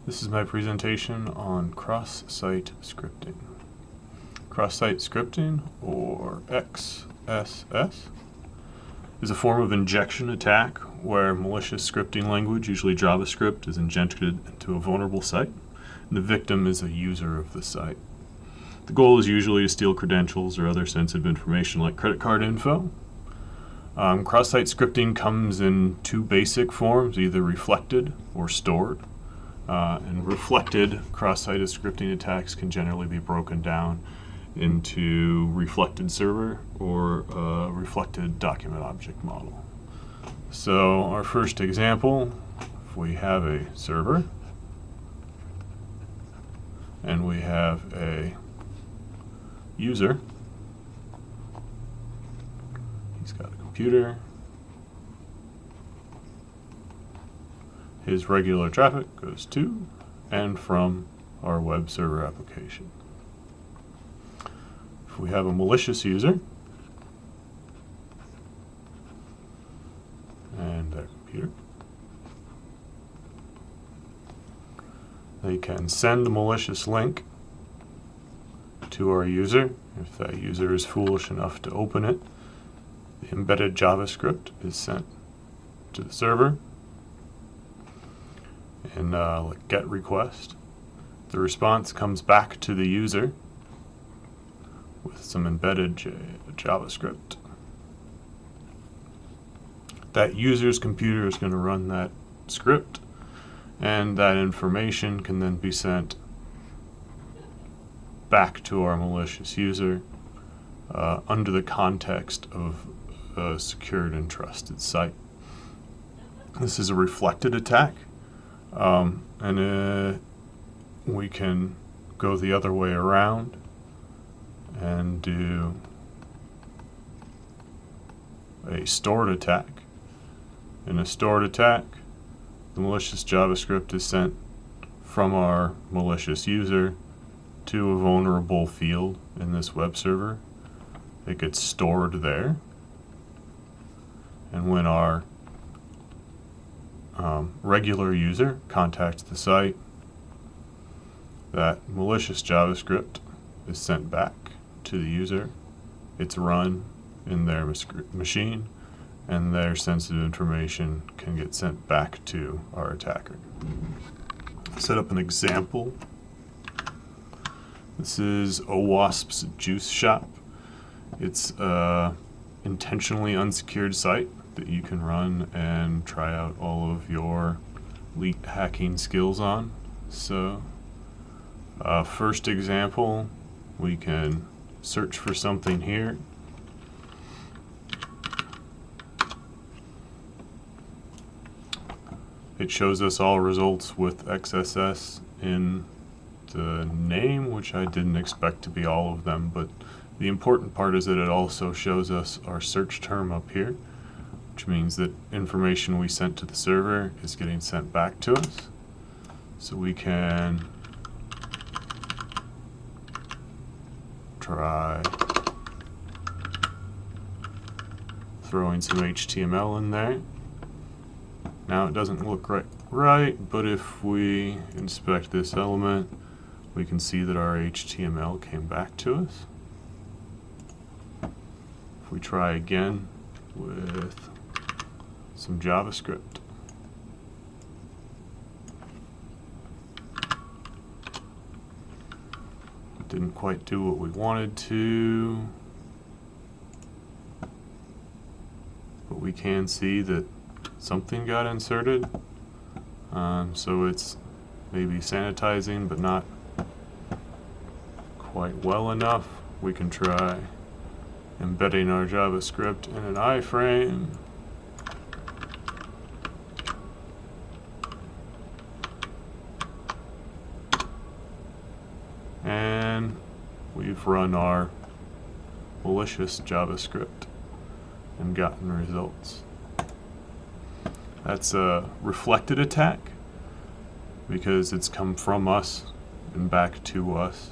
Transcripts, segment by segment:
This is my presentation on cross-site scripting. Cross-site scripting, or XSS, is a form of injection attack where malicious scripting language, usually JavaScript, is injected into a vulnerable site, and the victim is a user of the site. The goal is usually to steal credentials or other sensitive information like credit card info. Cross-site scripting comes in two basic forms, either reflected or stored. And reflected cross-site scripting attacks can generally be broken down into reflected server or reflected document object model. So our first example, if we have a server and we have a user, he's got a computer, his regular traffic goes to and from our web server application. If we have a malicious user and a computer, they can send a malicious link to our user. If that user is foolish enough to open it, the embedded JavaScript is sent to the server in like GET request. The response comes back to the user with some embedded JavaScript. That user's computer is going to run that script, and that information can then be sent back to our malicious user under the context of a secured and trusted site. This is a reflected attack. And we can go the other way around and do a stored attack. In a stored attack, the malicious JavaScript is sent from our malicious user to a vulnerable field in this web server. It gets stored there, and when our regular user contacts the site, that malicious JavaScript is sent back to the user. It's run in their machine, and their sensitive information can get sent back to our attacker. Set up an example. This is OWASP's Juice Shop. It's an intentionally unsecured site that you can run and try out all of your elite hacking skills on. So, first example, we can search for something here. It shows us all results with XSS in the name, which I didn't expect to be all of them, but the important part is that it also shows us our search term up here, which means that information we sent to the server is getting sent back to us. So we can try throwing some HTML in there. Now it doesn't look right, but if we inspect this element, we can see that our HTML came back to us. If we try again with some JavaScript, it didn't quite do what we wanted to, but we can see that something got inserted. So it's maybe sanitizing, but not quite well enough. We can try embedding our JavaScript in an iframe. And we've run our malicious JavaScript and gotten results. That's a reflected attack because it's come from us and back to us,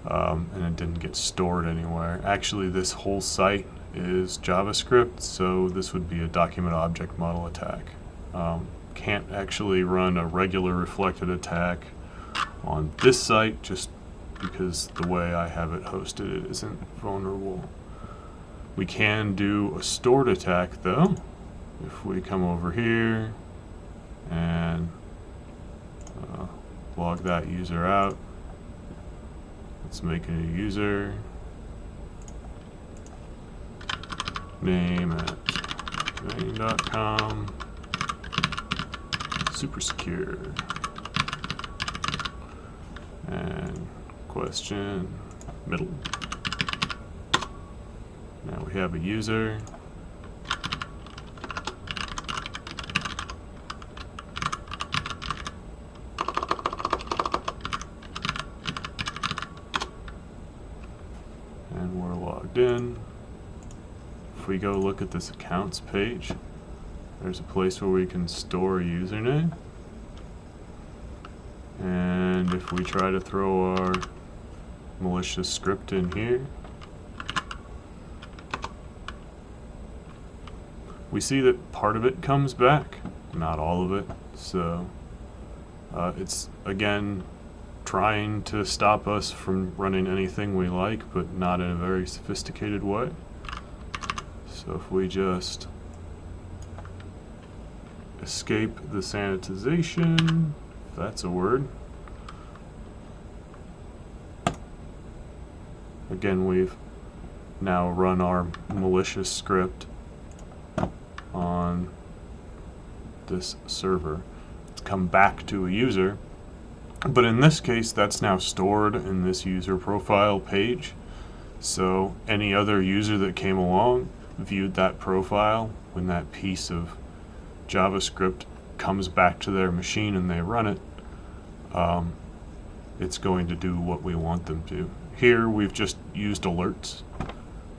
and it didn't get stored anywhere. Actually, this whole site is JavaScript, so this would be a document object model attack. can't actually run a regular reflected attack on this site just because the way I have it hosted, it isn't vulnerable. We can do a stored attack though. If we come over here and log that user out, let's make a new user, name at domain.com, super secure, and question middle. Now we have a user. And we're logged in. If we go look at this accounts page, there's a place where we can store a username. And if we try to throw our malicious script in here, we see that part of it comes back, not all of it. So it's again trying to stop us from running anything we like, but not in a very sophisticated way. So if we just escape the sanitization, if that's a word. Again, we've now run our malicious script on this server. It's come back to a user, but in this case that's now stored in this user profile page. So any other user that came along, viewed that profile, when that piece of JavaScript comes back to their machine and they run it, it's going to do what we want them to. Here we've just used alerts,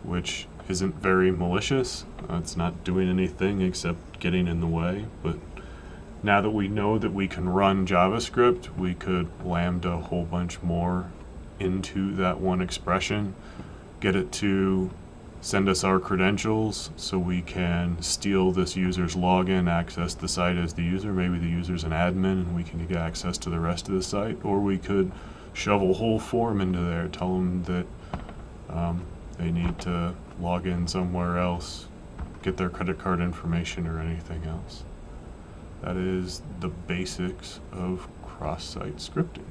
which isn't very malicious. It's not doing anything except getting in the way. But now that we know that we can run JavaScript, we could lambda a whole bunch more into that one expression, get it to send us our credentials so we can steal this user's login, access the site as the user. Maybe the user's an admin and we can get access to the rest of the site, or we could shove a whole form into there, tell them that they need to log in somewhere else, get their credit card information or anything else. That is the basics of cross-site scripting.